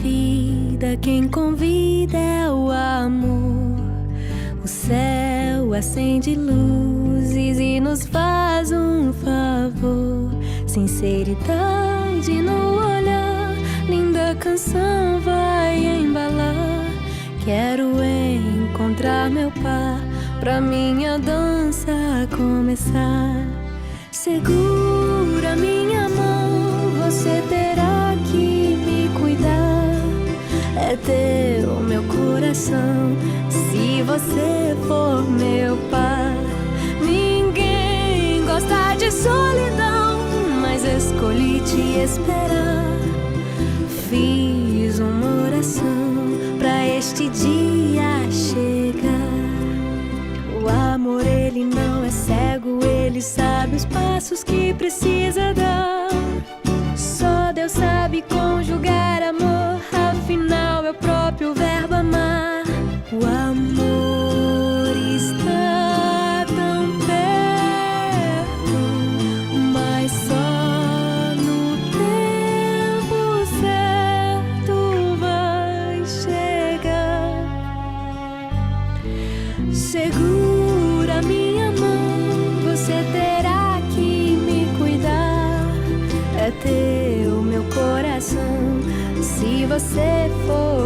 vida, quem convida é o amor. O céu acende luzes e nos faz um favor. Sinceridade no olhar, linda canção vai embalar. Quero encontrar meu par pra minha dança começar. Segura minha mão, você terá que me cuidar. É teu meu coração, se você for meu par. Ninguém gosta de solidão, mas escolhi te esperar. Fiz uma oração pra este dia chegar. O amor, ele não é cego, ele sabe os passos que precisa dar. Só Deus sabe conjugar amor, afinal é o próprio verbo amar. O amor está tão perto, mas só no tempo certo vai chegar. Segura minha mão, você terá que me cuidar. É teu meu coração, se você for